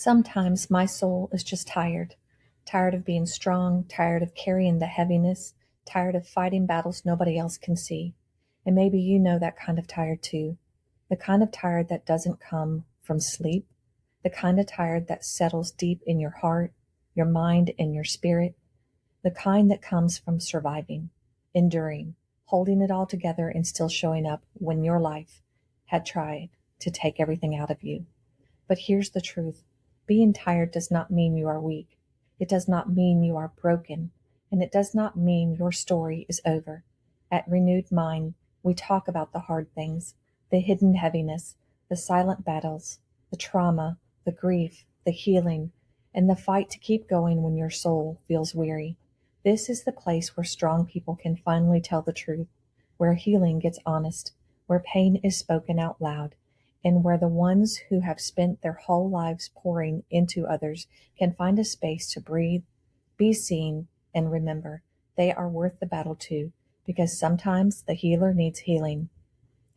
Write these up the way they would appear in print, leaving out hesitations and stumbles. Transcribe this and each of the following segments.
Sometimes my soul is just tired. Tired of being strong, tired of carrying the heaviness, tired of fighting battles nobody else can see. And maybe you know that kind of tired too. The kind of tired that doesn't come from sleep. The kind of tired that settles deep in your heart, your mind, and your spirit. The kind that comes from surviving, enduring, holding it all together and still showing up when your life had tried to take everything out of you. But here's the truth. Being tired does not mean you are weak. It does not mean you are broken. And it does not mean your story is over. At Renewed Mind, we talk about the hard things, the hidden heaviness, the silent battles, the trauma, the grief, the healing, and the fight to keep going when your soul feels weary. This is the place where strong people can finally tell the truth, where healing gets honest, where pain is spoken out loud, and where the ones who have spent their whole lives pouring into others can find a space to breathe, be seen, and remember they are worth the battle too, because sometimes the healer needs healing.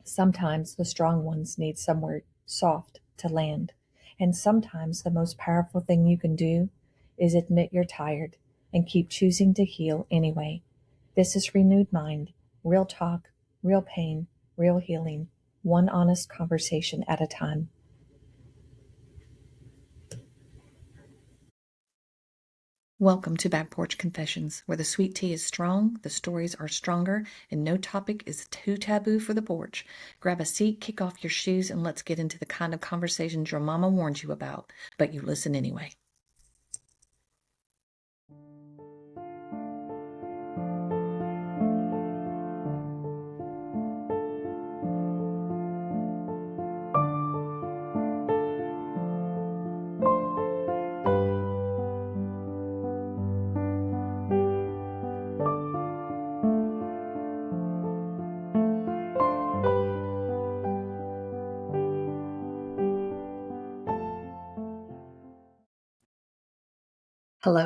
Sometimes the strong ones need somewhere soft to land. And sometimes the most powerful thing you can do is admit you're tired and keep choosing to heal anyway. This is Renewed Mind, real talk, real pain, real healing, one honest conversation at a time. Welcome to Back Porch Confessions, where the sweet tea is strong, the stories are stronger, and no topic is too taboo for the porch. Grab a seat, kick off your shoes, and let's get into the kind of conversations your mama warned you about, but you listen anyway.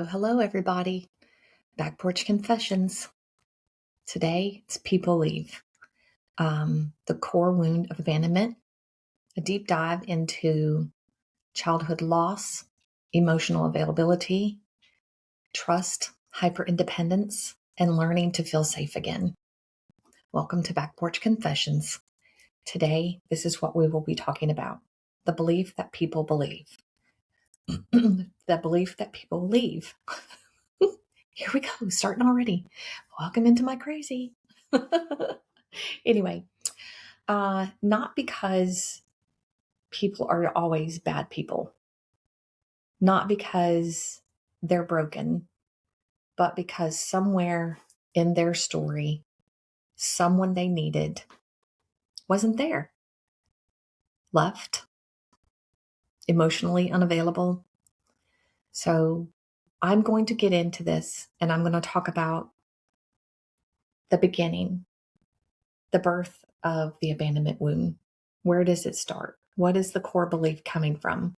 Hello, everybody. Back Porch Confessions. Today, it's People Leave. The core wound of abandonment, a deep dive into childhood loss, emotional availability, trust, hyper-independence, and learning to feel safe again. Welcome to Back Porch Confessions. Today, this is what we will be talking about. The belief that people believe. The belief that people leave. Here we go, starting already. Welcome into my crazy. Anyway, not because people are always bad people, not because they're broken, but because somewhere in their story, someone they needed wasn't there, left, emotionally unavailable. So I'm going to get into this and I'm going to talk about the beginning, the birth of the abandonment wound. Where does it start? What is the core belief coming from?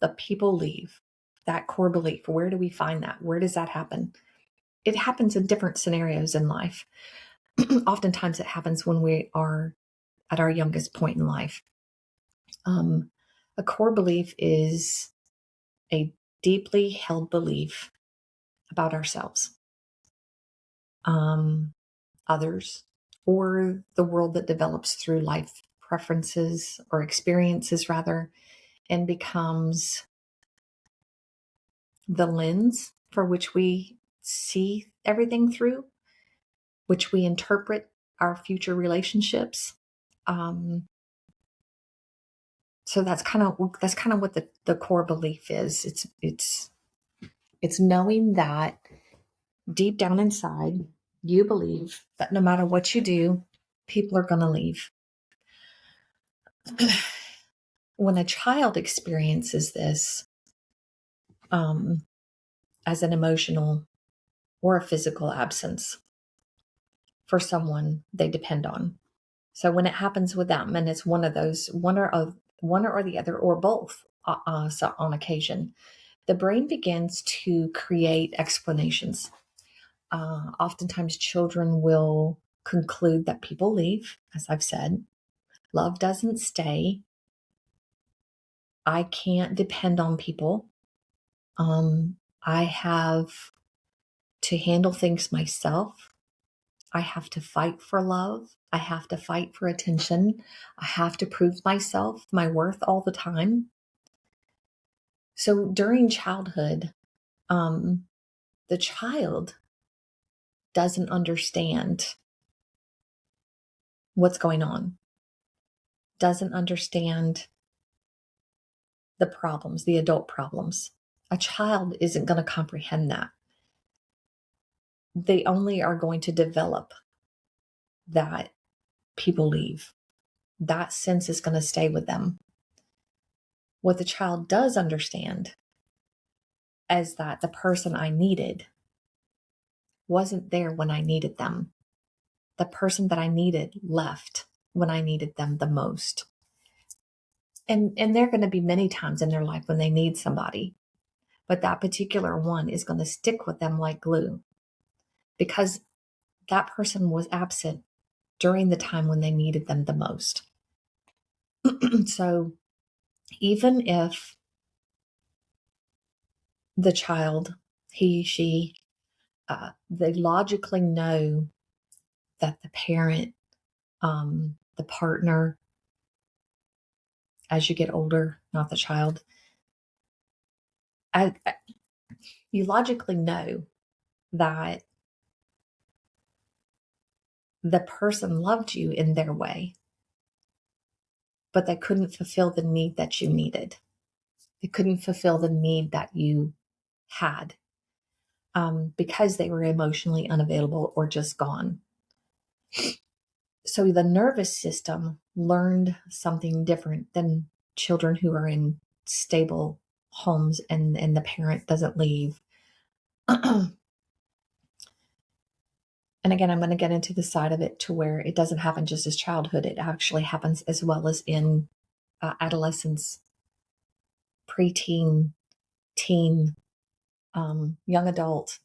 The people leave. That core belief, where do we find that? Where does that happen? It happens in different scenarios in life. Oftentimes it happens when we are at our youngest point in life. A core belief is a deeply held belief about ourselves, others, or the world that develops through life preferences or experiences, rather, and becomes the lens for which we see everything through, which we interpret our future relationships. So that's kind of what the core belief is. It's knowing that deep down inside, you believe that no matter what you do, people are going to leave. When a child experiences this as an emotional or a physical absence for someone they depend on. So when it happens with them, and it's one of those, one or the other, or both, so on occasion, the brain begins to create explanations. Oftentimes children will conclude that people leave, as I've said. Love doesn't stay. I can't depend on people. I have to handle things myself. I have to fight for love. I have to fight for attention. I have to prove myself, my worth all the time. So during childhood, the child doesn't understand what's going on, doesn't understand the problems, the adult problems. A child isn't going to comprehend that. They only are going to develop that people leave. That sense is going to stay with them. What the child does understand is that the person I needed wasn't there when I needed them. The person that I needed left when I needed them the most. And there are going to be many times in their life when they need somebody, but that particular one is going to stick with them like glue because that person was absent during the time when they needed them the most. So even if the child, he, she, they logically know that the parent, the partner, as you get older, not the child, you logically know that the person loved you in their way, but they couldn't fulfill the need that you needed. They couldn't fulfill the need that you had because they were emotionally unavailable or just gone. So the nervous system learned something different than children who are in stable homes and the parent doesn't leave. And again, I'm going to get into the side of it to where it doesn't happen just as childhood. It actually happens as well as in adolescence, preteen, teen, young adult,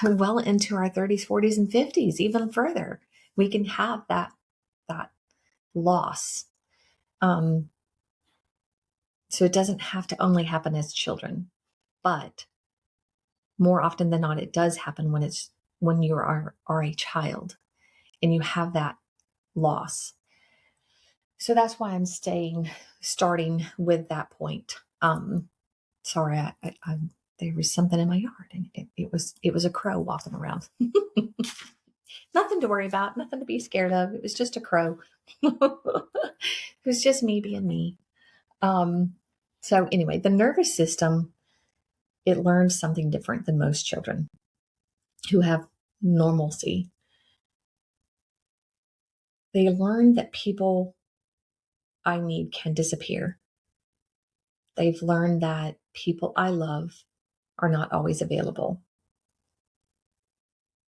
well into our 30s, 40s, and 50s, even further. We can have that loss. So it doesn't have to only happen as children, but more often than not, it does happen when you are a child and you have that loss. So that's why I'm starting with that point. Sorry, there was something in my yard, and it was a crow walking around. Nothing to worry about, nothing to be scared of. It was just a crow. It was just me being me. So anyway, the nervous system, it learns something different than most children who have normalcy. They learn that people I need can disappear. They've learned that people I love are not always available.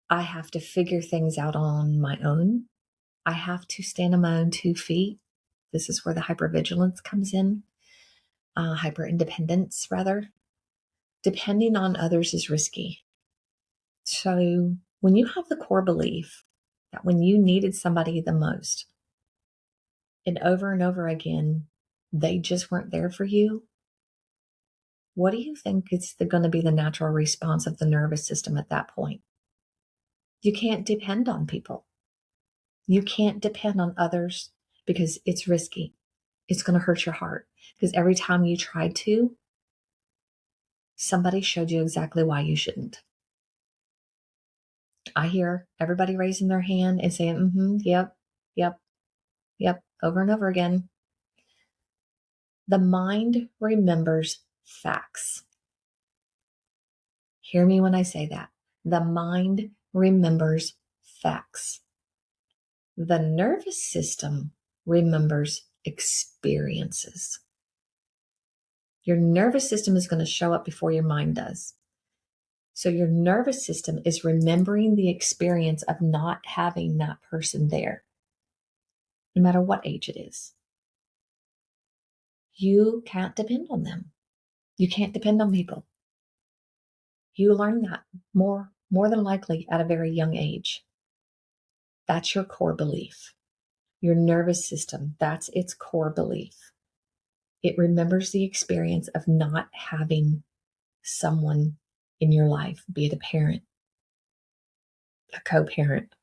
I have to figure things out on my own. I have to stand on my own 2 feet. This is where the hypervigilance comes in, hyper-independence, rather. Depending on others is risky. So when you have the core belief that when you needed somebody the most, and over again, they just weren't there for you, what do you think is going to be the natural response of the nervous system at that point? You can't depend on people. You can't depend on others because it's risky. It's going to hurt your heart because every time you tried to, somebody showed you exactly why you shouldn't. I hear everybody raising their hand and saying, yep, over and over again. The mind remembers facts. Hear me when I say that. The mind remembers facts. The nervous system remembers experiences. Your nervous system is going to show up before your mind does. So your nervous system is remembering the experience of not having that person there, no matter what age it is. You can't depend on them. You can't depend on people. You learn that more than likely at a very young age. That's your core belief. Your nervous system, that's its core belief. It remembers the experience of not having someone in your life, be it a parent, a co-parent,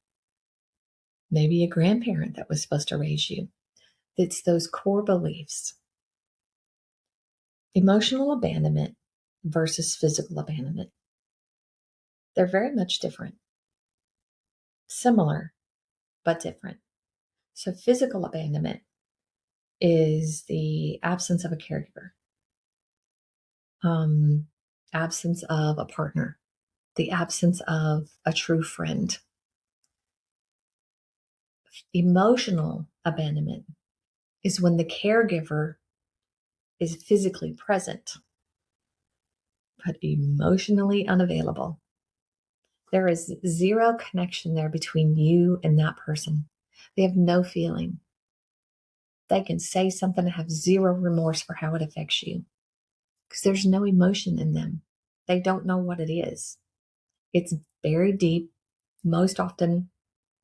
maybe a grandparent that was supposed to raise you. It's those core beliefs. Emotional abandonment versus physical abandonment. They're very much different. Similar, but different. So physical abandonment is the absence of a caregiver, absence of a partner, the absence of a true friend. Emotional abandonment is when the caregiver is physically present, but emotionally unavailable. There is zero connection there between you and that person. They have no feeling. They can say something and have zero remorse for how it affects you because there's no emotion in them. They don't know what it is. It's very deep. Most often,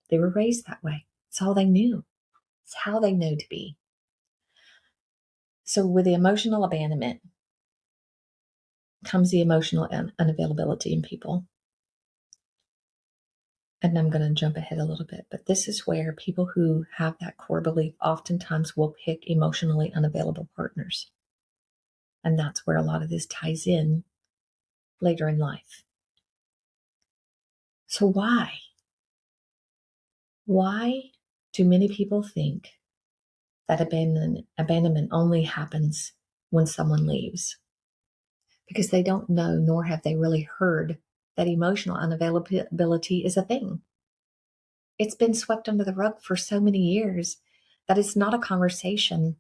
they were raised that way. It's all they knew. It's how they know to be. So with the emotional abandonment comes the emotional unavailability in people. And I'm going to jump ahead a little bit, but this is where people who have that core belief oftentimes will pick emotionally unavailable partners. And that's where a lot of this ties in later in life. So why? Why do many people think that abandonment only happens when someone leaves? Because they don't know, nor have they really heard that emotional unavailability is a thing. It's been swept under the rug for so many years that it's not a conversation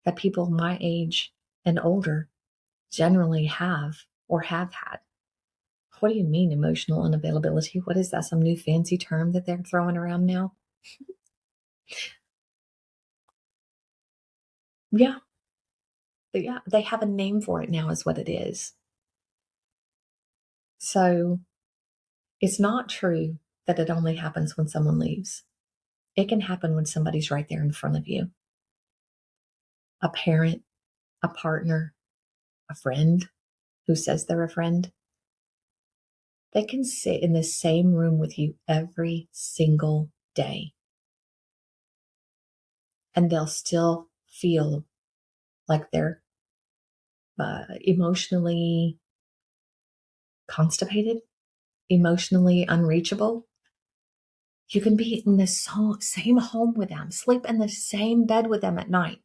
that people my age and older generally have or have had. What do you mean emotional unavailability? What is that? Some new fancy term that they're throwing around now? Yeah. But yeah, they have a name for it now, is what it is. So it's not true that it only happens when someone leaves. It can happen when somebody's right there in front of you. A parent, a partner, a friend who says they're a friend. They can sit in the same room with you every single day. And they'll still feel like they're emotionally constipated, emotionally unreachable. You can be in the same home with them, sleep in the same bed with them at night,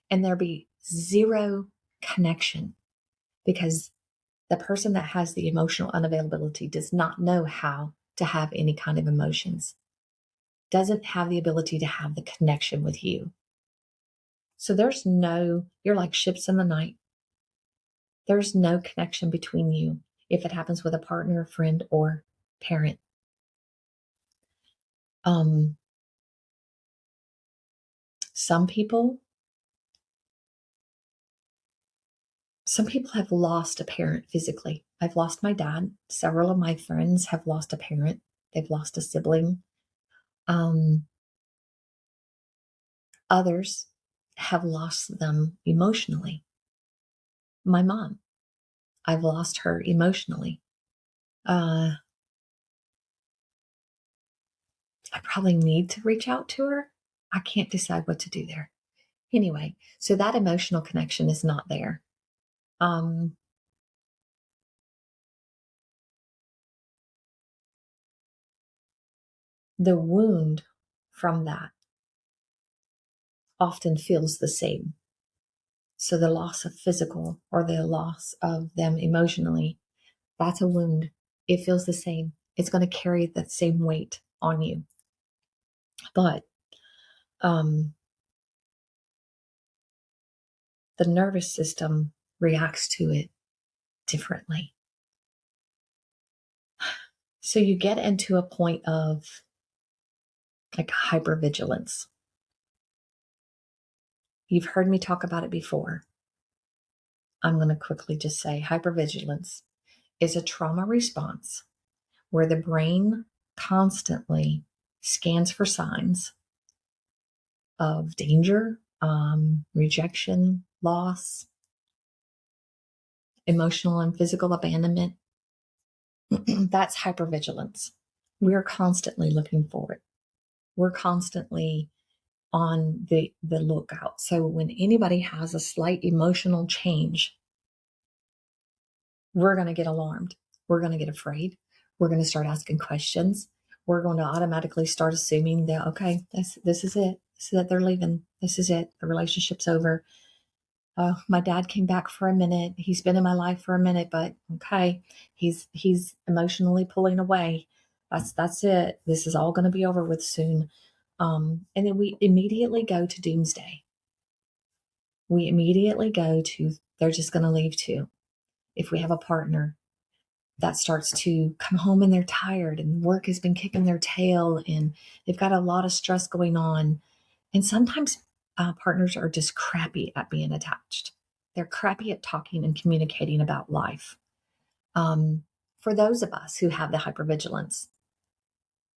and there be zero connection because the person that has the emotional unavailability does not know how to have any kind of emotions, doesn't have the ability to have the connection with you. So you're like ships in the night. There's no connection between you if it happens with a partner, a friend, or parent. Um, some people have lost a parent physically. I've lost my dad. Several of my friends have lost a parent. They've lost a sibling. Others have lost them emotionally. My mom, I've lost her emotionally. I probably need to reach out to her. I can't decide what to do there. Anyway, so that emotional connection is not there. The wound from that often feels the same. So the loss of physical or the loss of them emotionally, that's a wound. It feels the same. It's going to carry that same weight on you. But the nervous system reacts to it differently. So you get into a point of like hypervigilance. You've heard me talk about it before. I'm going to quickly just say hypervigilance is a trauma response where the brain constantly scans for signs of danger, rejection, loss, emotional and physical abandonment. That's hypervigilance. We're constantly looking for it. We're constantly on the lookout. So when anybody has a slight emotional change, we're going to get alarmed. We're going to get afraid. We're going to start asking questions. We're going to automatically start assuming that, okay, this is it. This is it. They're leaving. This is it. The relationship's over. My dad came back for a minute. He's been in my life for a minute, but okay, he's emotionally pulling away. That's it. This is all going to be over with soon. And then we immediately go to doomsday. We immediately go to they're just going to leave too. If we have a partner that starts to come home and they're tired and work has been kicking their tail and they've got a lot of stress going on, and sometimes partners are just crappy at being attached. They're crappy at talking and communicating about life. For those of us who have the hypervigilance,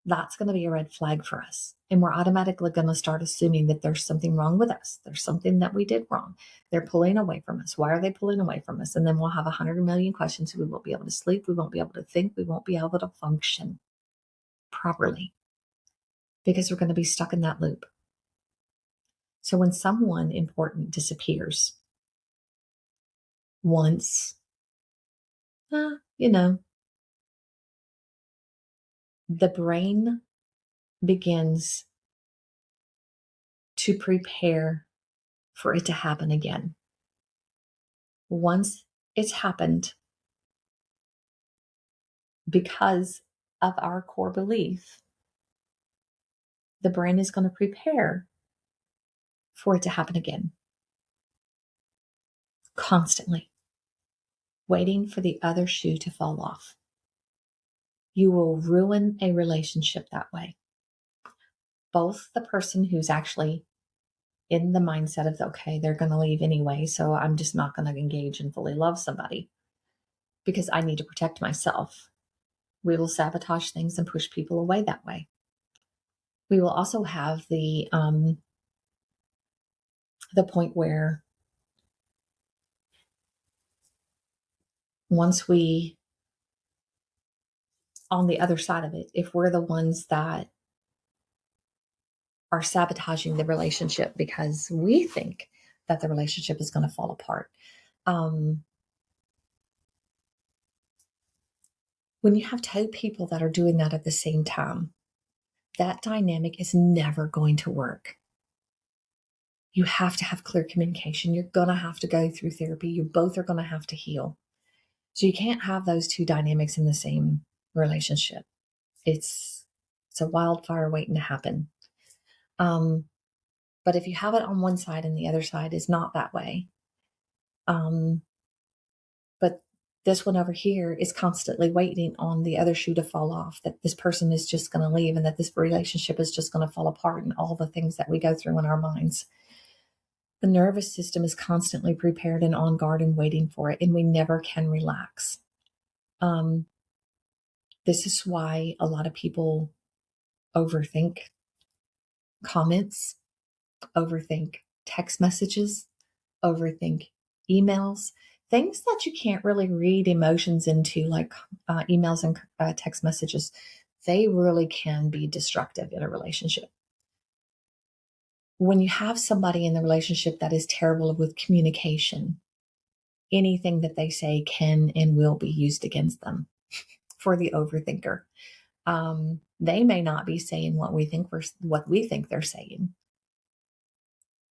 that's going to be a red flag for us. And we're automatically going to start assuming that there's something wrong with us. There's something that we did wrong. They're pulling away from us. Why are they pulling away from us? And then we'll have 100 million questions. We won't be able to sleep. We won't be able to think. We won't be able to function properly because we're going to be stuck in that loop. So when someone important disappears once, you know, the brain begins to prepare for it to happen again. Once it's happened, because of our core belief, the brain is going to prepare for it to happen again. Constantly waiting for the other shoe to fall off. You will ruin a relationship that way. Both the person who's actually in the mindset of, okay, they're going to leave anyway, so I'm just not going to engage and fully love somebody because I need to protect myself. We will sabotage things and push people away that way. We will also have the point where once we, on the other side of it, if we're the ones that are sabotaging the relationship because we think that the relationship is going to fall apart. When you have two people that are doing that at the same time, that dynamic is never going to work. You have to have clear communication. You're going to have to go through therapy. You both are going to have to heal. So you can't have those two dynamics in the same relationship. It's a wildfire waiting to happen. But if you have it on one side and the other side is not that way, but this one over here is constantly waiting on the other shoe to fall off, that this person is just going to leave and that this relationship is just going to fall apart and all the things that we go through in our minds. The nervous system is constantly prepared and on guard and waiting for it, and we never can relax. This is why a lot of people overthink comments, overthink text messages, overthink emails, things that you can't really read emotions into, like emails and text messages. They really can be destructive in a relationship. When you have somebody in the relationship that is terrible with communication, anything that they say can and will be used against them. For the overthinker, they may not be saying what we think they're saying,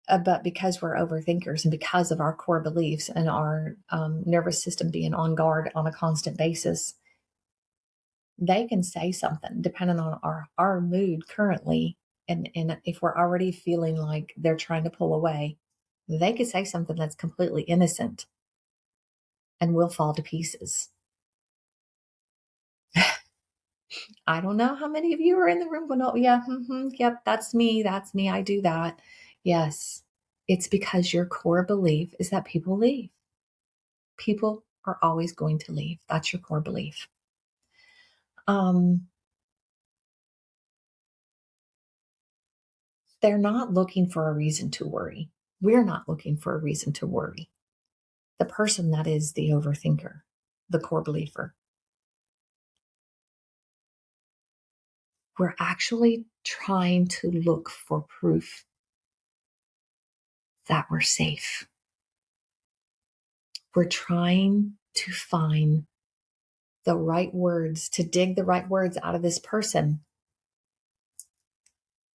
but because we're overthinkers and because of our core beliefs and our nervous system being on guard on a constant basis, they can say something depending on our mood currently. And if we're already feeling like they're trying to pull away, they could say something that's completely innocent and we'll fall to pieces. I don't know how many of you are in the room going, oh, yeah, yep, that's me, I do that. Yes, it's because your core belief is that people leave. People are always going to leave. That's your core belief. They're not looking for a reason to worry. We're not looking for a reason to worry. The person that is the overthinker, the core believer, we're actually trying to look for proof that we're safe. We're trying to find the right words, to dig the right words out of this person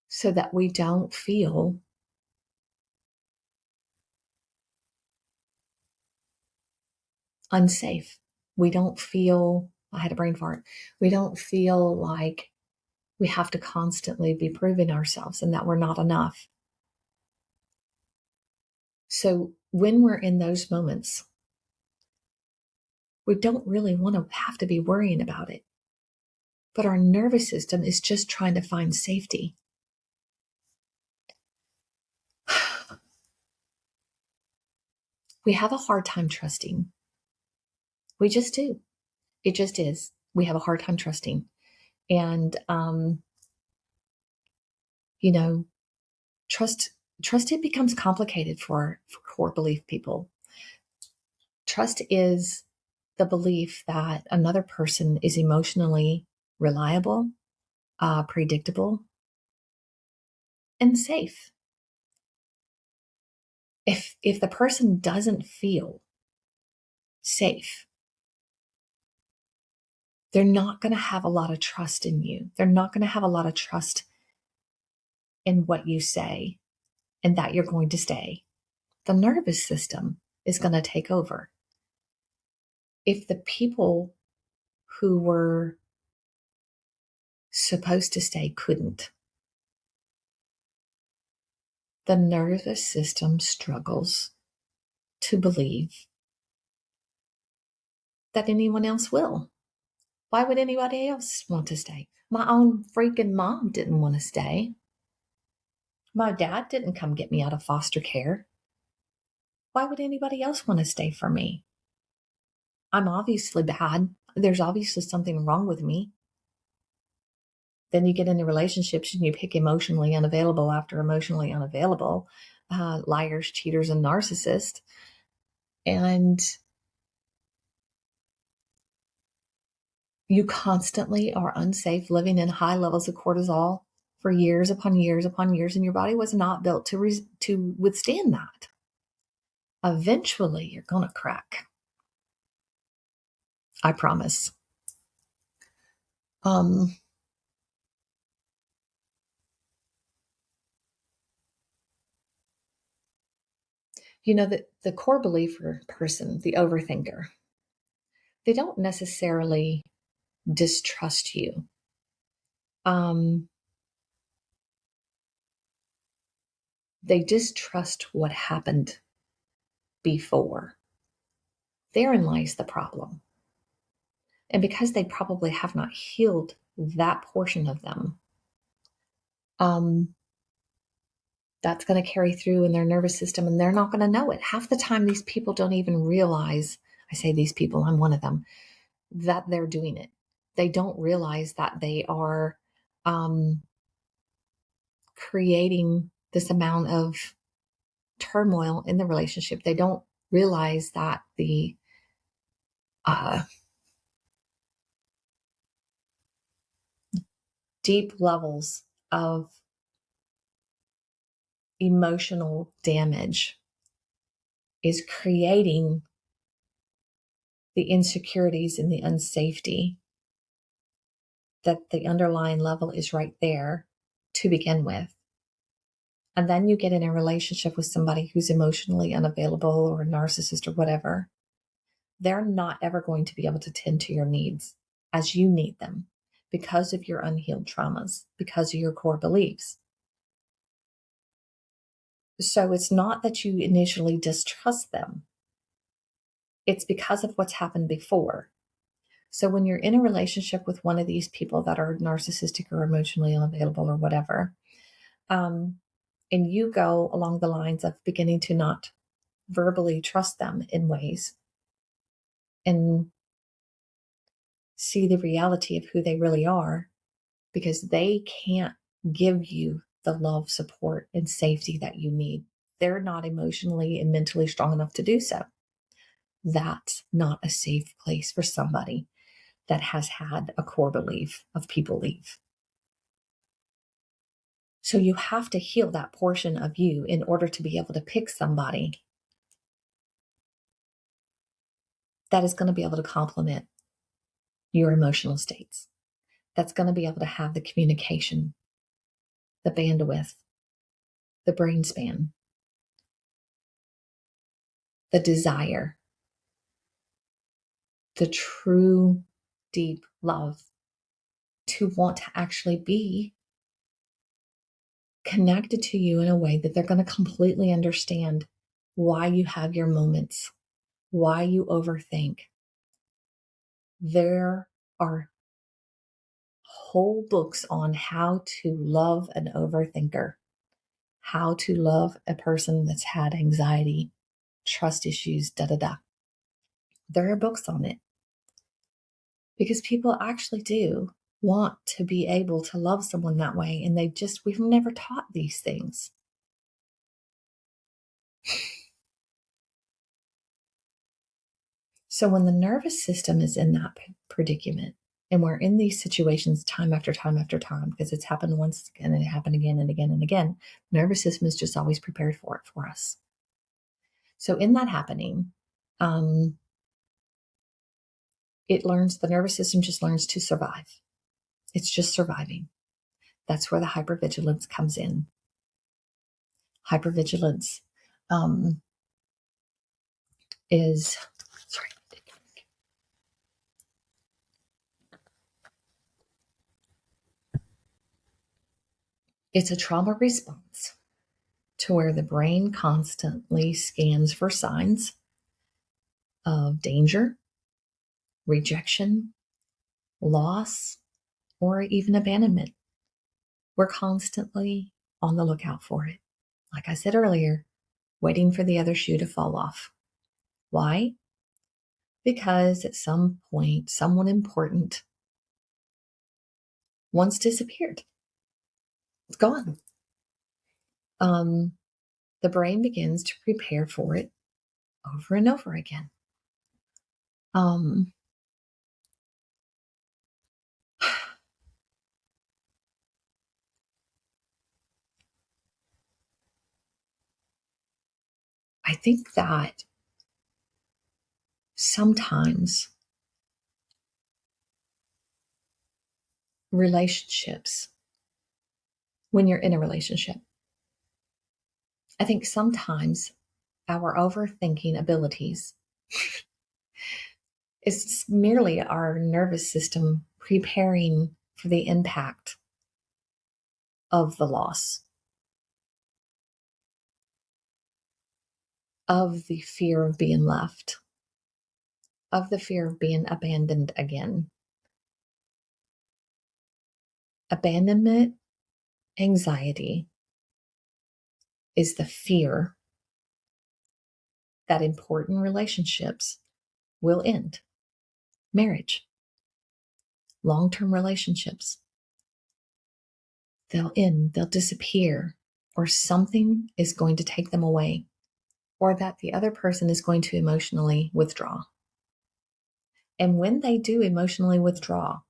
so that we don't feel unsafe. We don't feel, I had a brain fart. We don't feel like we have to constantly be proving ourselves and that we're not enough. So when we're in those moments, we don't really want to have to be worrying about it. But our nervous system is just trying to find safety. We have a hard time trusting. We just do. It just is. We have a hard time trusting. And, you know, trust it becomes complicated for core belief people. Trust is the belief that another person is emotionally reliable, predictable, and safe. If the person doesn't feel safe, they're not going to have a lot of trust in you. They're not going to have a lot of trust in what you say and that you're going to stay. The nervous system is going to take over. If the people who were supposed to stay couldn't, the nervous system struggles to believe that anyone else will. Why would anybody else want to stay? My own freaking mom didn't want to stay. My dad didn't come get me out of foster care. Why would anybody else want to stay for me? I'm obviously bad. There's obviously something wrong with me. Then you get into relationships and you pick emotionally unavailable after emotionally unavailable, liars, cheaters, and narcissists. And you constantly are unsafe, living in high levels of cortisol for years upon years upon years, and your body was not built to withstand that. Eventually, you're going to crack. I promise. Um, the core believer person, the overthinker, they don't necessarily distrust you. They distrust what happened before. Therein lies the problem. And because they probably have not healed that portion of them, that's going to carry through in their nervous system and they're not going to know it. Half the time, these people don't even realize, I say these people, I'm one of them, that they're doing it. They don't realize that they are creating this amount of turmoil in the relationship. They don't realize that the deep levels of emotional damage is creating the insecurities and the unsafety, that the underlying level is right there to begin with. And then you get in a relationship with somebody who's emotionally unavailable or a narcissist or whatever. They're not ever going to be able to tend to your needs as you need them because of your unhealed traumas, because of your core beliefs. So it's not that you initially distrust them. It's because of what's happened before. So when you're in a relationship with one of these people that are narcissistic or emotionally unavailable or whatever, and you go along the lines of beginning to not verbally trust them in ways and see the reality of who they really are, because they can't give you the love, support, and safety that you need. they're not emotionally and mentally strong enough to do so. That's not a safe place for somebody that has had a core belief of people leave. So you have to heal that portion of you in order to be able to pick somebody that is going to be able to complement your emotional states, that's going to be able to have the communication, the bandwidth, the brain span, the desire, the true deep love to want to actually be connected to you in a way that they're going to completely understand why you have your moments, why you overthink. There are whole books on how to love an overthinker, how to love a person that's had anxiety, trust issues, da da da. There are books on it because people actually do want to be able to love someone that way, and we've never taught these things. So when the nervous system is in that predicament, and we're in these situations time after time after time, because it's happened once and it happened again and again and again, the nervous system is just always prepared for it for us. So in that happening, the nervous system just learns to survive. It's just surviving. That's where the hypervigilance comes in. Hypervigilance is, sorry. It's a trauma response to where the brain constantly scans for signs of danger, rejection, loss, or even abandonment. We're constantly on the lookout for it. Like I said earlier, waiting for the other shoe to fall off. Why? Because at some point, someone important once disappeared. It's gone. The brain begins to prepare for it over and over again. I think that sometimes relationships, when you're in a relationship, I think sometimes our overthinking abilities is merely our nervous system preparing for the impact of the loss, of the fear of being left, of the fear of being abandoned again. Abandonment anxiety is the fear that important relationships will end. Marriage, long-term relationships, they'll end, they'll disappear, or something is going to take them away, or that the other person is going to emotionally withdraw. And when they do emotionally withdraw,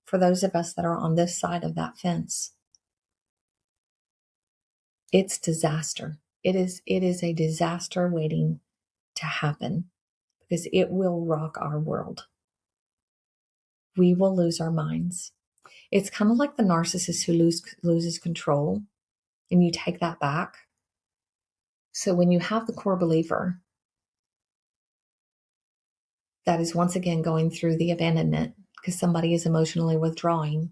for those of us that are on this side of that fence, it's disaster. It is a disaster waiting to happen because it will rock our world. We will lose our minds. It's kind of like the narcissist who loses control and you take that back. So when you have the core believer that is once again going through the abandonment because somebody is emotionally withdrawing,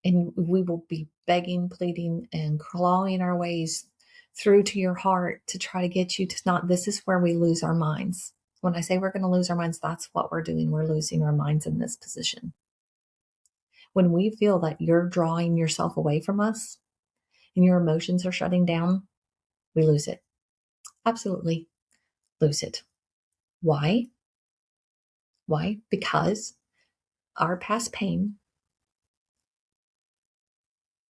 and we will be begging, pleading, and clawing our ways through to your heart to try to get you to not, this is where we lose our minds. When I say we're going to lose our minds, that's what we're doing. We're losing our minds in this position. When we feel that you're drawing yourself away from us and your emotions are shutting down, we lose it. Absolutely lose it. Why? Why? Because our past pain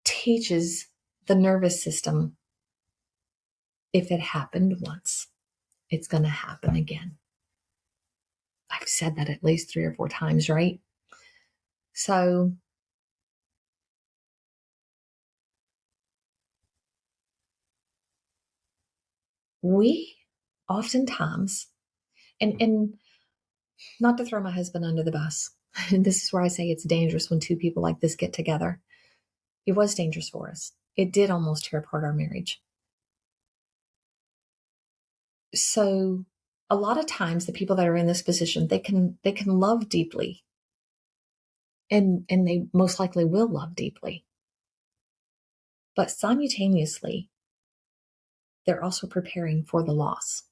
teaches the nervous system If it happened once, it's going to happen again. I've said that at least 3 or 4 times, right? So we oftentimes, and not to throw my husband under the bus, and this is where I say it's dangerous when two people like this get together. It was dangerous for us. It did almost tear apart our marriage. So a lot of times the people that are in this position, they can love deeply, and they most likely will love deeply. But simultaneously, they're also preparing for the loss.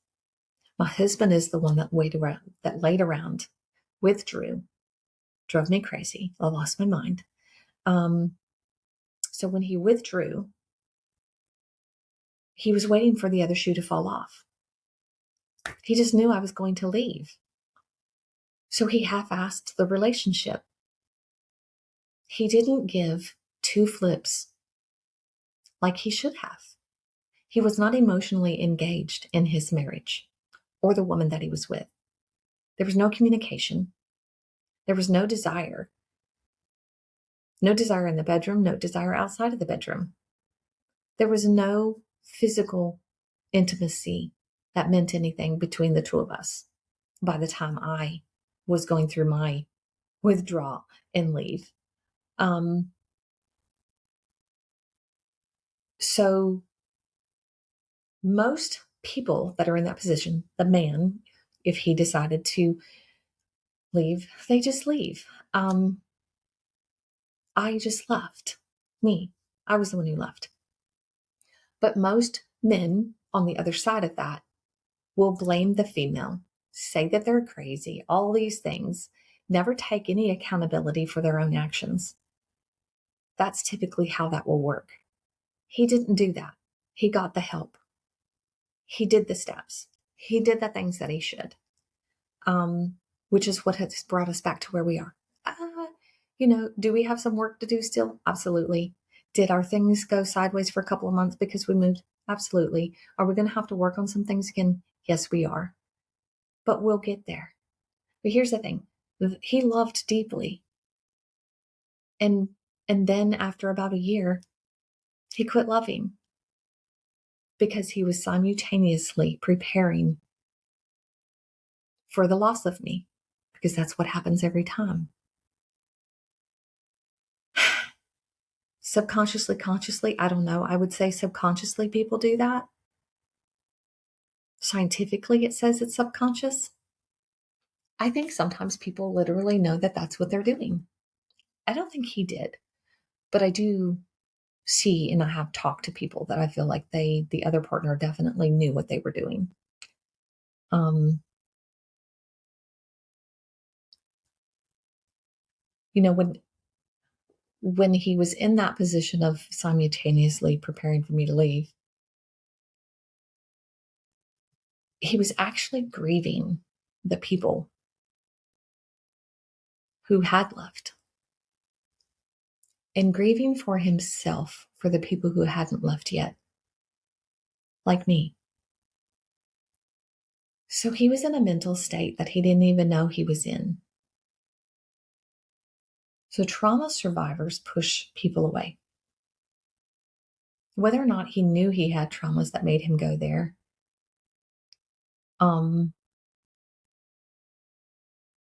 My husband is the one that laid around, withdrew, drove me crazy. I lost my mind. So when he withdrew, he was waiting for the other shoe to fall off. He just knew I was going to leave. So he half-assed the relationship. He didn't give two flips like he should have. He was not emotionally engaged in his marriage or the woman that he was with. There was no communication. There was no desire. No desire in the bedroom, no desire outside of the bedroom. There was no physical intimacy that meant anything between the two of us by the time I was going through my withdrawal and leave. So most people that are in that position, the man, if he decided to leave, they just leave. I just left. Me. I was the one who left. But most men on the other side of that will blame the female, say that they're crazy, all these things, never take any accountability for their own actions. That's typically how that will work. He didn't do that. He got the help. He did the steps. He did the things that he should, which is what has brought us back to where we are. Do we have some work to do still? Absolutely. Did our things go sideways for a couple of months because we moved? Absolutely. Are we going to have to work on some things again? Yes, we are. But we'll get there. But here's the thing. He loved deeply. And then after about a year, he quit loving because he was simultaneously preparing for the loss of me, because that's what happens every time. Subconsciously, consciously, I don't know. I would say subconsciously people do that. Scientifically, it says it's subconscious. I think sometimes people literally know that that's what they're doing. I don't think he did, but I do see, and I have talked to people that I feel like the other partner definitely knew what they were doing. When he was in that position of simultaneously preparing for me to leave, he was actually grieving the people who had left and grieving for himself for the people who hadn't left yet, like me. So he was in a mental state that he didn't even know he was in. So trauma survivors push people away. Whether or not he knew he had traumas that made him go there,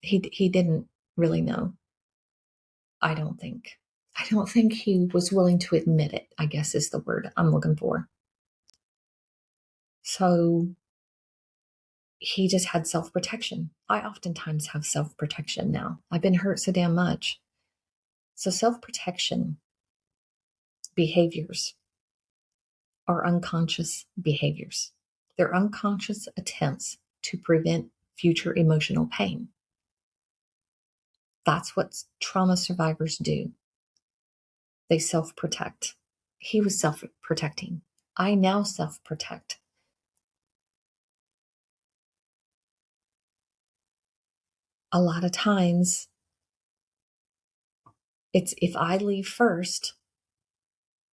he didn't really know. I don't think. I don't think he was willing to admit it, I guess is the word I'm looking for. So he just had self-protection. I oftentimes have self-protection now. I've been hurt so damn much. So self-protection behaviors are unconscious behaviors. They're unconscious attempts to prevent future emotional pain. That's what trauma survivors do. They self-protect. He was self-protecting. I now self-protect. A lot of times, it's if I leave first,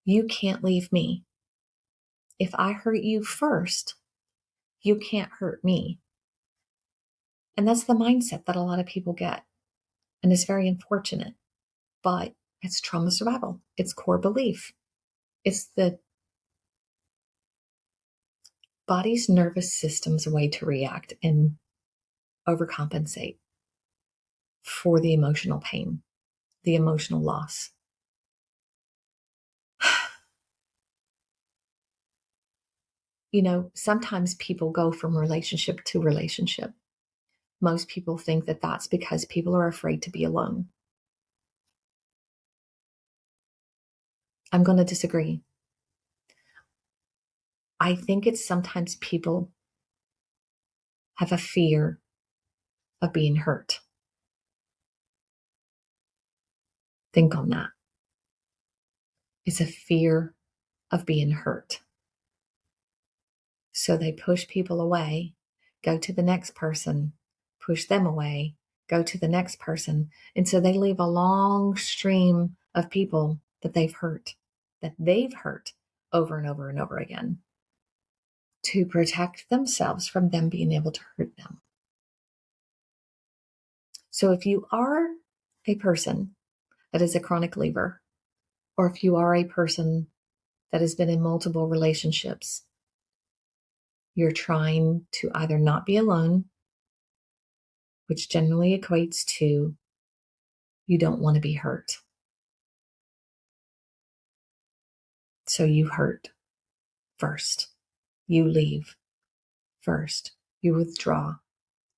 you can't leave me. if I hurt you first, you can't hurt me. And that's the mindset that a lot of people get. And it's very unfortunate, but it's trauma survival. It's core belief. It's the body's nervous system's way to react and overcompensate for the emotional pain, the emotional loss. Sometimes people go from relationship to relationship. Most people think that that's because people are afraid to be alone. I'm going to disagree. I think it's sometimes people have a fear of being hurt. Think on that. It's a fear of being hurt. So they push people away, go to the next person, push them away, go to the next person. And so they leave a long stream of people that they've hurt over and over and over again to protect themselves from them being able to hurt them. So if you are a person that is a chronic leaver, or if you are a person that has been in multiple relationships, you're trying to either not be alone, which generally equates to you don't want to be hurt. So you hurt first. You leave first. You withdraw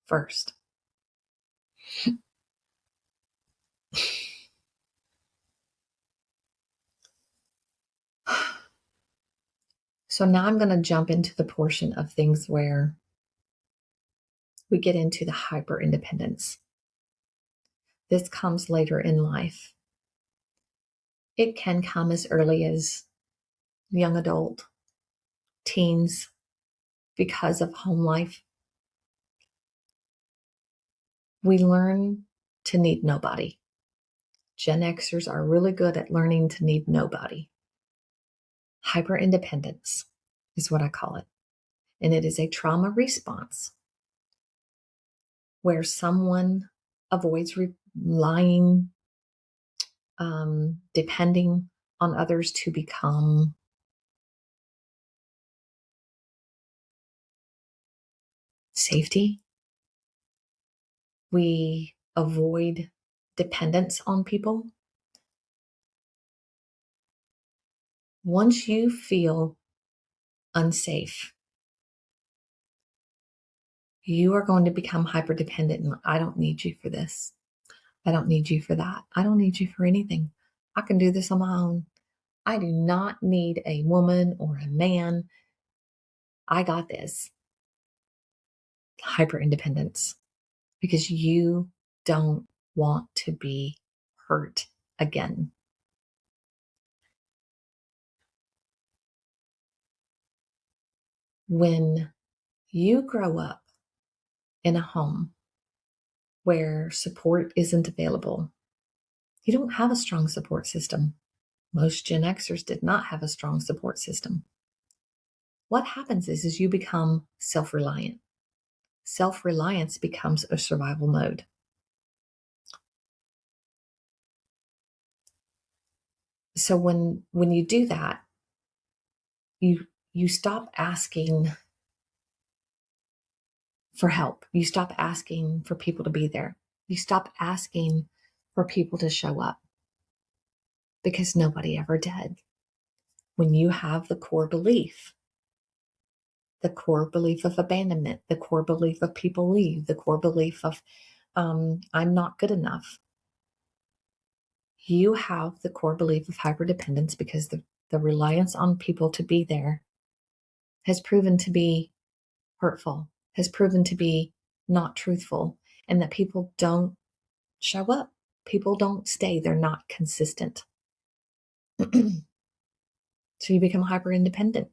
first. So now I'm going to jump into the portion of things where we get into the hyper independence. This comes later in life. It can come as early as young adult, teens, because of home life. We learn to need nobody. Gen Xers are really good at learning to need nobody. Hyper independence is what I call it. And it is a trauma response where someone avoids relying, depending on others to become safety. We avoid dependence on people. Once you feel unsafe, you are going to become hyper dependent. And I don't need you for this. I don't need you for that. I don't need you for anything. I can do this on my own. I do not need a woman or a man. I got this. Hyper independence. Because you don't want to be hurt again. When you grow up in a home where support isn't available, you don't have a strong support system. Most Gen Xers did not have a strong support system. What happens is you become self-reliant. Self-reliance becomes a survival mode. So when you do that, you stop asking for help. You stop asking for people to be there. You stop asking for people to show up because nobody ever did. When you have the core belief of abandonment, the core belief of people leave, the core belief of I'm not good enough. You have the core belief of hyperdependence because the reliance on people to be there has proven to be hurtful, has proven to be not truthful, and that people don't show up. People don't stay. They're not consistent. So you become hyper independent.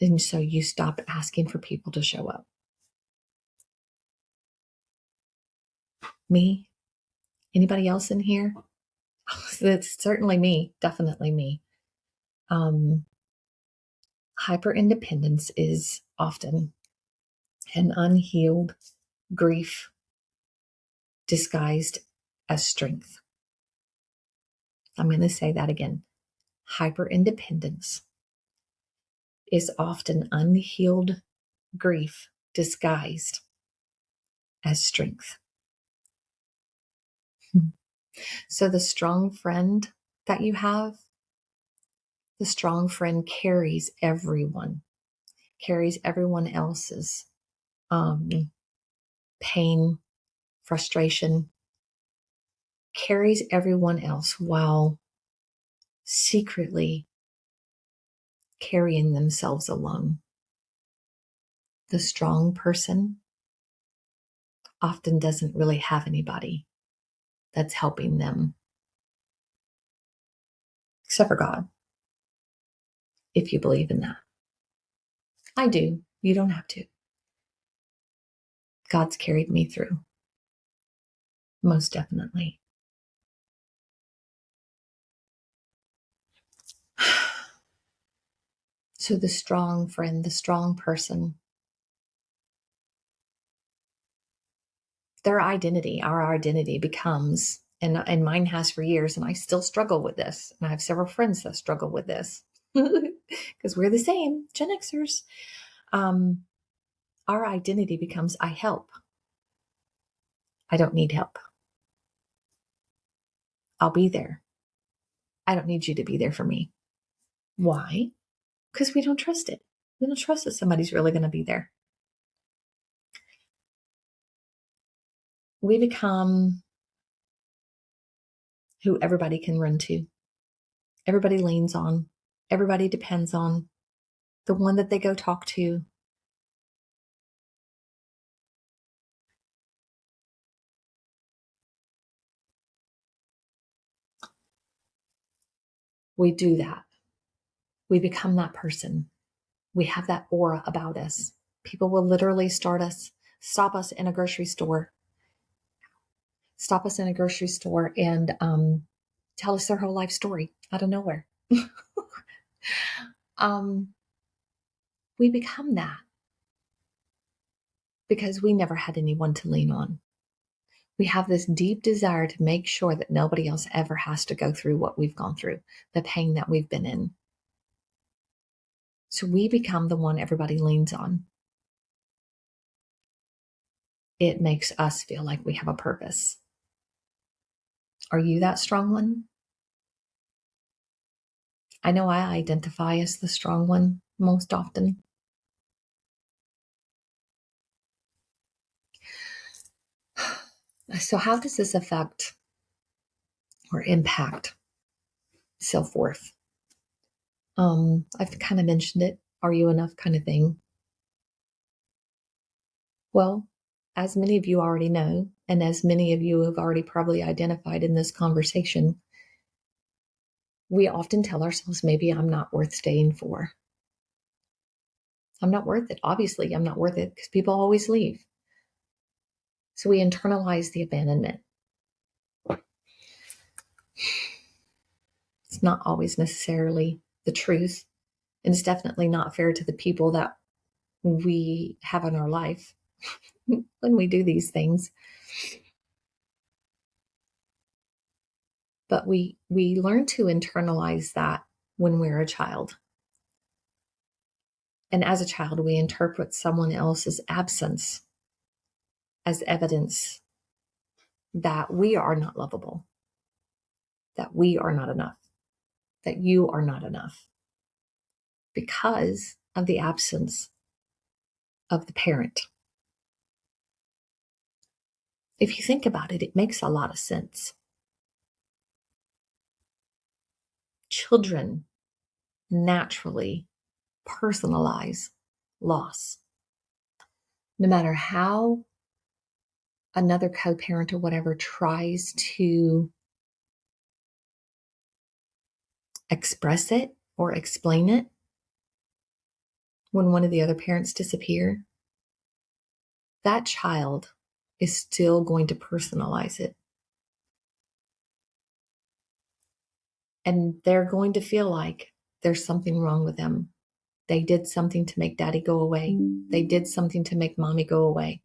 And so you stop asking for people to show up. Me? Anybody else in here? It's certainly me. Definitely me. Hyperindependence is often an unhealed grief disguised as strength. I'm going to say that again. Hyperindependence is often unhealed grief disguised as strength. So the strong friend that you have, the strong friend carries everyone else's pain, frustration, carries everyone else while secretly carrying themselves alone. The strong person often doesn't really have anybody that's helping them, except for God, if you believe in that. I do. You don't have to. God's carried me through, most definitely. So the strong friend, the strong person, their identity, our identity becomes, and mine has for years, and I still struggle with this. And I have several friends that struggle with this because we're the same, Gen Xers. Our identity becomes, I help. I don't need help. I'll be there. I don't need you to be there for me. Why? Because we don't trust it. We don't trust that somebody's really going to be there. We become who everybody can run to. Everybody leans on. Everybody depends on. The one that they go talk to. We do that. We become that person. We have that aura about us. People will literally stop us in a grocery store, and tell us their whole life story out of nowhere. We become that because we never had anyone to lean on. We have this deep desire to make sure that nobody else ever has to go through what we've gone through, the pain that we've been in. So we become the one everybody leans on. It makes us feel like we have a purpose. Are you that strong one? I know I identify as the strong one most often. So how does this affect or impact self-worth? I've kind of mentioned it. Are you enough kind of thing? Well, as many of you already know, and as many of you have already probably identified in this conversation, we often tell ourselves, maybe I'm not worth staying for. I'm not worth it. Obviously, I'm not worth it because people always leave. So we internalize the abandonment. It's not always necessarily the truth. And it's definitely not fair to the people that we have in our life when we do these things. But we learn to internalize that when we're a child. And as a child, we interpret someone else's absence as evidence that we are not lovable, that we are not enough, that you are not enough because of the absence of the parent. If you think about it, it makes a lot of sense. Children naturally personalize loss. No matter how another co-parent or whatever tries to express it or explain it, when one of the other parents disappear, that child is still going to personalize it. And they're going to feel like there's something wrong with them They did something to make daddy go away. They did something to make mommy go away.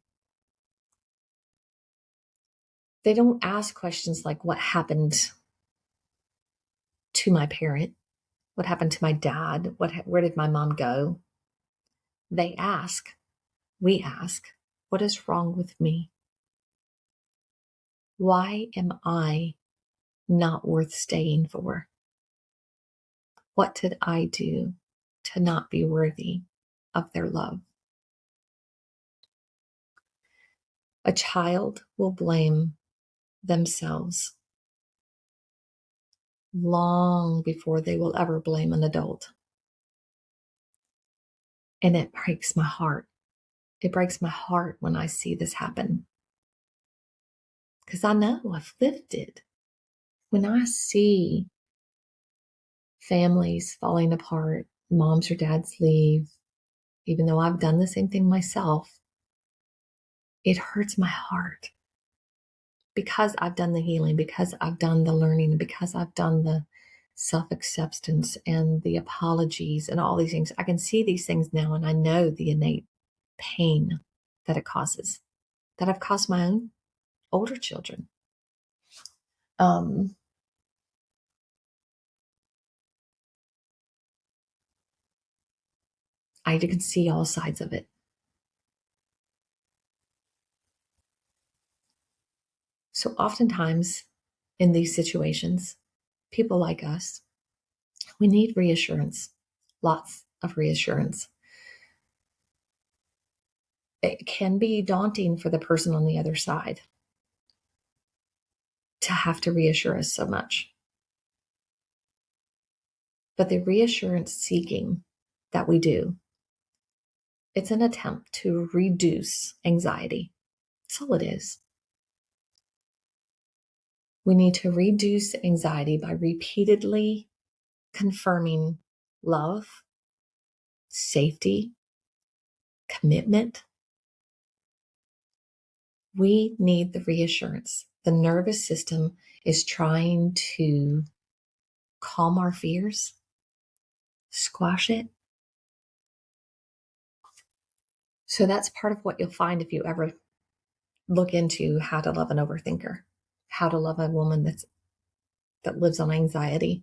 They don't ask questions like, what happened to my parent? What happened to my dad? Where did my mom go? We ask, what is wrong with me? Why am I not worth staying for? What did I do to not be worthy of their love? A child will blame themselves long before they will ever blame an adult. And it breaks my heart. It breaks my heart when I see this happen. Because I know I've lived it. When I see families falling apart, moms or dads leave, even though I've done the same thing myself, it hurts my heart. Because I've done the healing, because I've done the learning, because I've done the self-acceptance and the apologies and all these things, I can see these things now, and I know the innate pain that it causes, that I've caused my own older children. I can see all sides of it. So oftentimes in these situations, people like us, we need reassurance, lots of reassurance. It can be daunting for the person on the other side to have to reassure us so much. But the reassurance seeking that we do, it's an attempt to reduce anxiety. That's all it is. We need to reduce anxiety by repeatedly confirming love, safety, commitment. We need the reassurance. The nervous system is trying to calm our fears, squash it. So that's part of what you'll find if you ever look into how to love an overthinker, how to love a woman that lives on anxiety.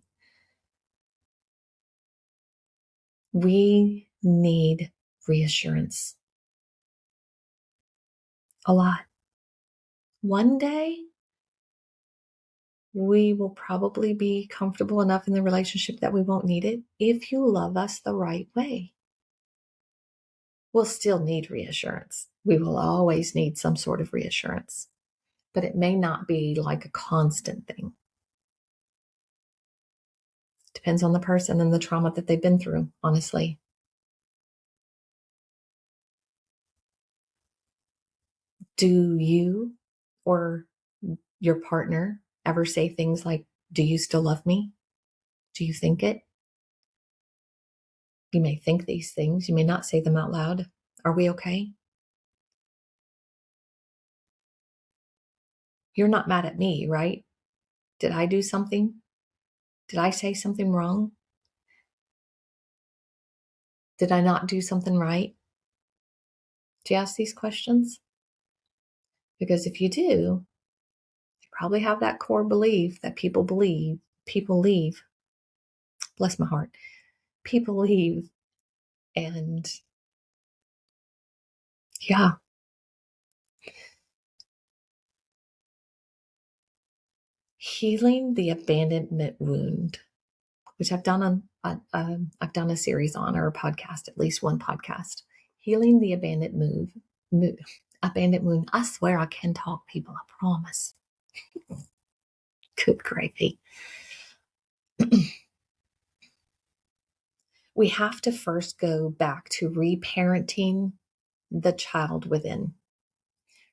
We need reassurance a lot. One day, we will probably be comfortable enough in the relationship that we won't need it if you love us the right way. We'll still need reassurance. We will always need some sort of reassurance, but it may not be like a constant thing. Depends on the person and the trauma that they've been through, honestly. Do you or your partner ever say things like, do you still love me? Do you think it? You may think these things. You may not say them out loud. Are we okay? You're not mad at me, right? Did I do something? Did I say something wrong? Did I not do something right? Do you ask these questions? Because if you do, you probably have that core belief that people leave. Bless my heart. People leave. And yeah, healing the abandonment wound, which I've done I've done a series on, or a podcast, at least one podcast. Healing the abandonment wound. I swear I can talk, people. I promise. Good gravy. We have to first go back to reparenting the child within.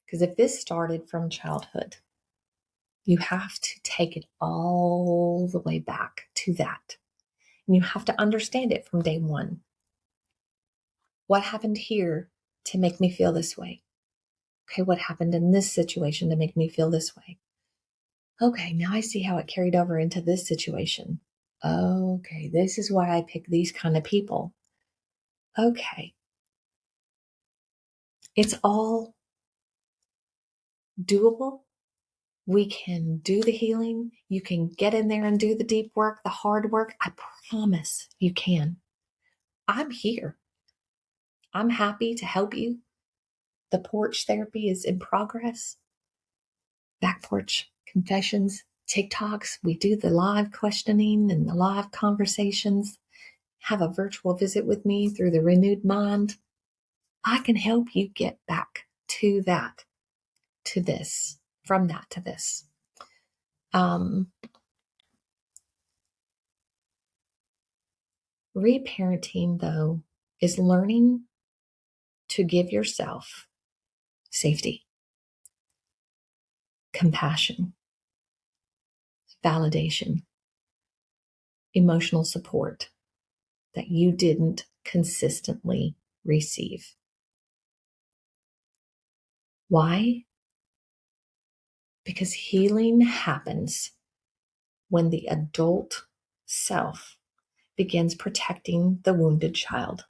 Because if this started from childhood, you have to take it all the way back to that. And you have to understand it from day one. What happened here to make me feel this way? Okay, what happened in this situation to make me feel this way? Okay, now I see how it carried over into this situation. Okay, this is why I pick these kind of people. okay, it's all doable. We can do the healing. You can get in there and do the deep work, the hard work. I promise you can. I'm here. I'm happy to help you. The porch therapy is in progress. Back porch confessions, TikToks. We do the live questioning and the live conversations. Have a virtual visit with me through the renewed mind. I can help you get back to that, to this, from that to this. Reparenting, though, is learning to give yourself safety, compassion, validation, emotional support that you didn't consistently receive. Why? Because healing happens when the adult self begins protecting the wounded child.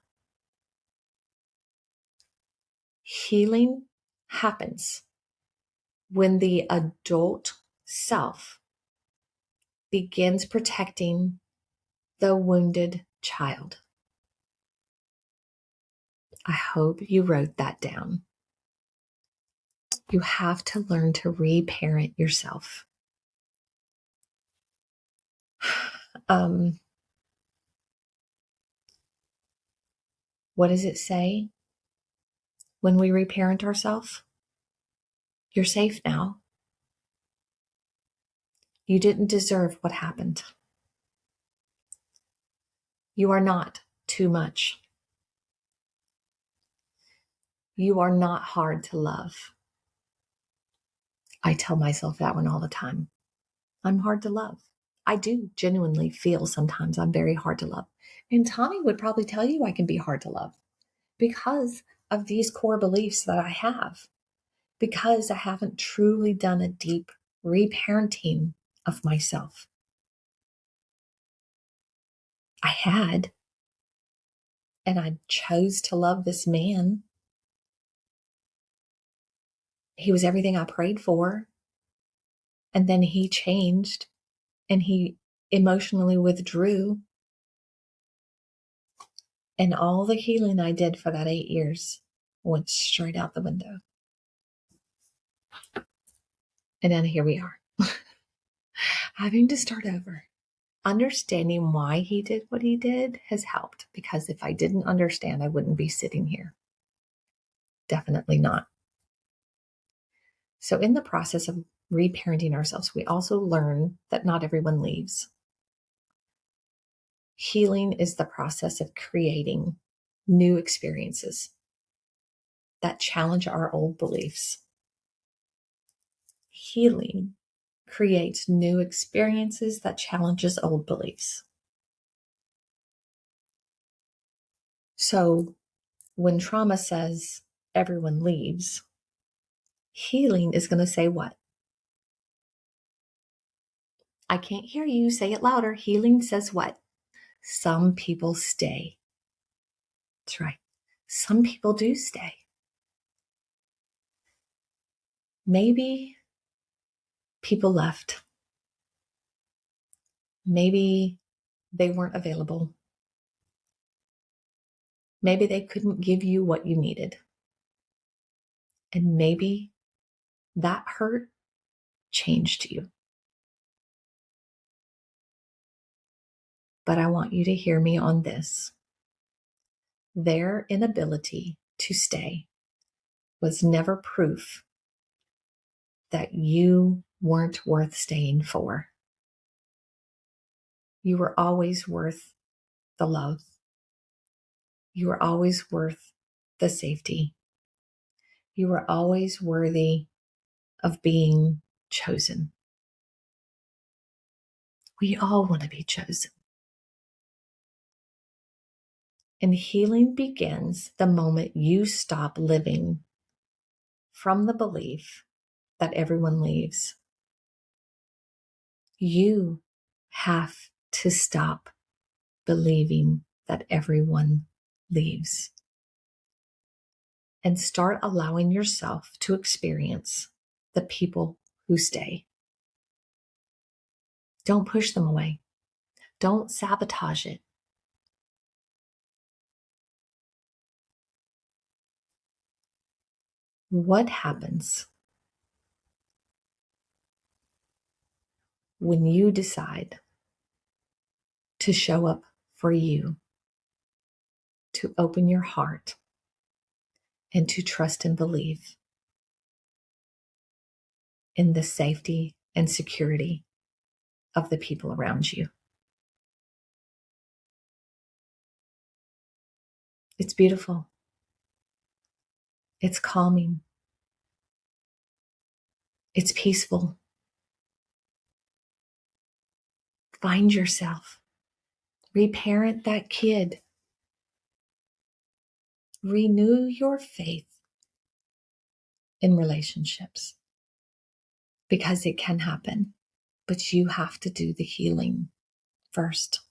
Healing happens when the adult self begins protecting the wounded child. I hope you wrote that down. You have to learn to reparent yourself. What does it say when we reparent ourselves? You're safe now. You didn't deserve what happened. You are not too much. You are not hard to love. I tell myself that one all the time. I'm hard to love. I do genuinely feel sometimes I'm very hard to love. And Tommy would probably tell you I can be hard to love because of these core beliefs that I have, because I haven't truly done a deep reparenting of myself. I had, and I chose to love this man. He was everything I prayed for. And then he changed and he emotionally withdrew. And all the healing I did for that 8 years went straight out the window. And then here we are, having to start over. Understanding why he did what he did has helped, because if I didn't understand, I wouldn't be sitting here. Definitely not. So in the process of reparenting ourselves, we also learn that not everyone leaves. Healing is the process of creating new experiences that challenge our old beliefs. Healing creates new experiences that challenges old beliefs. So when trauma says everyone leaves, healing is going to say what? I can't hear you. Say it louder. Healing says what? Some people stay. That's right. Some people do stay. Maybe people left. Maybe they weren't available. Maybe they couldn't give you what you needed. And maybe that hurt changed you. But I want you to hear me on this. Their inability to stay was never proof that you weren't worth staying for. You were always worth the love. You were always worth the safety. You were always worthy of being chosen. We all want to be chosen. And healing begins the moment you stop living from the belief that everyone leaves. You have to stop believing that everyone leaves and start allowing yourself to experience the people who stay. Don't push them away. Don't sabotage it. What happens when you decide to show up for you, to open your heart, and to trust and believe in the safety and security of the people around you? It's beautiful. It's calming. It's peaceful. Find yourself. Reparent that kid. Renew your faith in relationships because it can happen, but you have to do the healing first.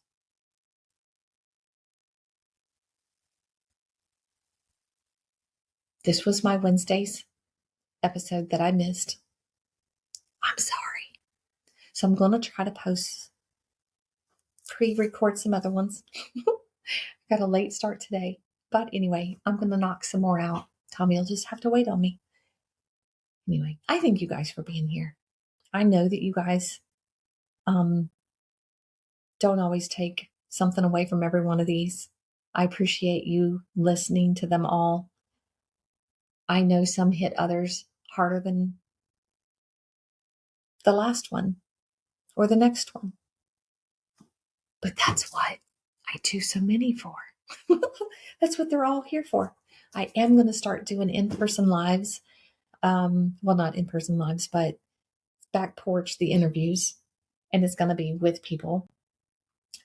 This was my Wednesday's episode that I missed. I'm sorry. So I'm going to try to pre-record some other ones. Got a late start today. But anyway, I'm going to knock some more out. Tommy will just have to wait on me. Anyway, I thank you guys for being here. I know that you guys don't always take something away from every one of these. I appreciate you listening to them all. I know some hit others harder than the last one or the next one. But that's what I do so many for. That's what they're all here for. I am going to start doing in-person lives. Well, not in-person lives, but back porch, the interviews. And it's going to be with people.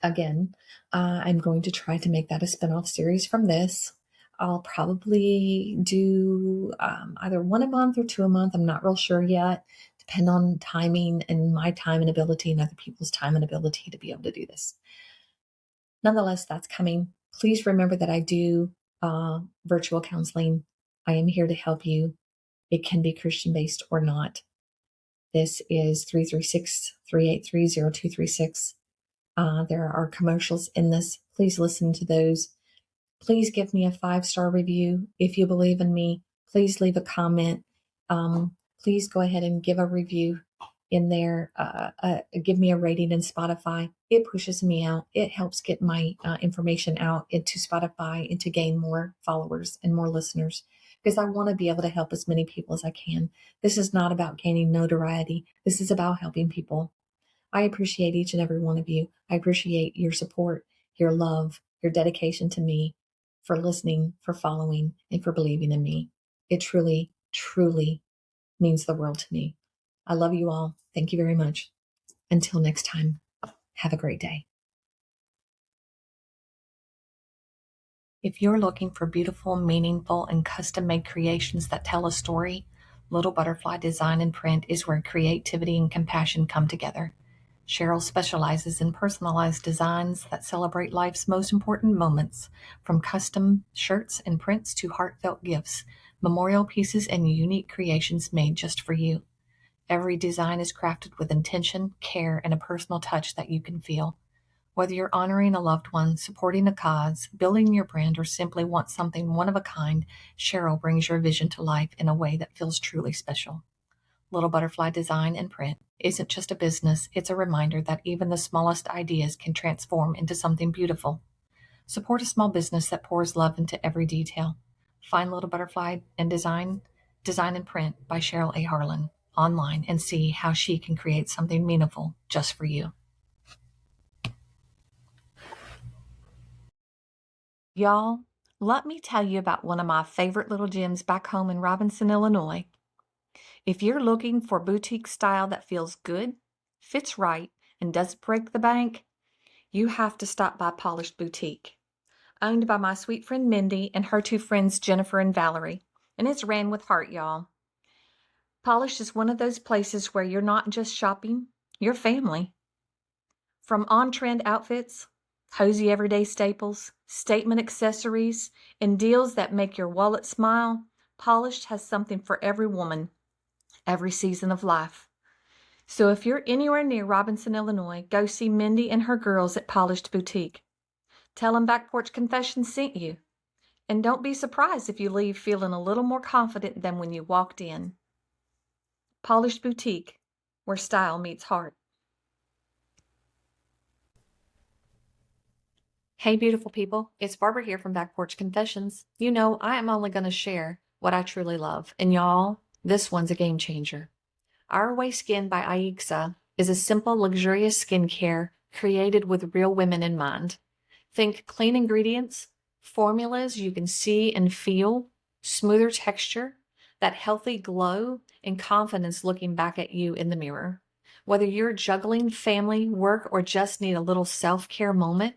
Again, I'm going to try to make that a spinoff series from this. I'll probably do either one a month or two a month. I'm not real sure yet. Depend on timing and my time and ability and other people's time and ability to be able to do this. Nonetheless, that's coming. Please remember that I do virtual counseling. I am here to help you. It can be Christian-based or not. This is 336-383-0236. There are commercials in this. Please listen to those. Please give me a 5-star review. If you believe in me, please leave a comment. Please go ahead and give a review in there. Give me a rating in Spotify. It pushes me out. It helps get my information out into Spotify and to gain more followers and more listeners because I want to be able to help as many people as I can. This is not about gaining notoriety. This is about helping people. I appreciate each and every one of you. I appreciate your support, your love, your dedication to me, for listening, for following, and for believing in me. It truly, truly means the world to me. I love you all. Thank you very much. Until next time, have a great day. If you're looking for beautiful, meaningful, and custom-made creations that tell a story, Little Butterfly Design and Print is where creativity and compassion come together. Cheryl specializes in personalized designs that celebrate life's most important moments, from custom shirts and prints to heartfelt gifts, memorial pieces, and unique creations made just for you. Every design is crafted with intention, care, and a personal touch that you can feel. Whether you're honoring a loved one, supporting a cause, building your brand, or simply want something one of a kind, Cheryl brings your vision to life in a way that feels truly special. Little Butterfly Design and Print isn't just a business, it's a reminder that even the smallest ideas can transform into something beautiful. Support a small business that pours love into every detail. Find Little Butterfly and Design and Print by Cheryl A. Harlan online and see how she can create something meaningful just for you. Y'all, let me tell you about one of my favorite little gyms back home in Robinson, Illinois. If you're looking for boutique style that feels good, fits right, and doesn't break the bank, you have to stop by Polished Boutique. Owned by my sweet friend Mindy and her two friends Jennifer and Valerie. And it's ran with heart, y'all. Polished is one of those places where you're not just shopping, you're family. From on-trend outfits, cozy everyday staples, statement accessories, and deals that make your wallet smile, Polished has something for every woman, every season of life. So if you're anywhere near Robinson, Illinois, go see Mindy and her girls at Polished Boutique. Tell them Back Porch Confessions sent you. And don't be surprised if you leave feeling a little more confident than when you walked in. Polished Boutique, where style meets heart. Hey, beautiful people. It's Barbara here from Back Porch Confessions. You know, I am only going to share what I truly love. And y'all, this one's a game changer. Our Way Skin by Aixa is a simple, luxurious skincare created with real women in mind. Think clean ingredients, formulas you can see and feel, smoother texture, that healthy glow, and confidence looking back at you in the mirror. Whether you're juggling family, work, or just need a little self-care moment,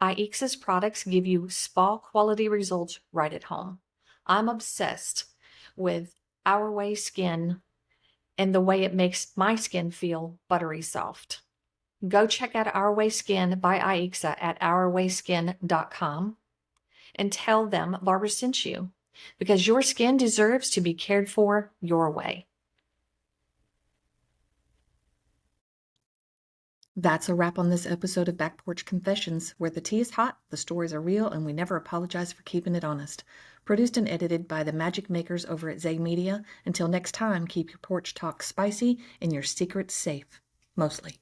Aixa's products give you spa-quality results right at home. I'm obsessed with Our Way Skin and the way it makes my skin feel buttery soft. Go check out Our Way Skin by Aixa at ourwayskin.com and tell them Barbara sent you, because your skin deserves to be cared for your way. That's a wrap on this episode of Back Porch Confessions, where the tea is hot, the stories are real, and we never apologize for keeping it honest. Produced and edited by the magic makers over at Zay Media. Until next time, keep your porch talk spicy and your secrets safe. Mostly.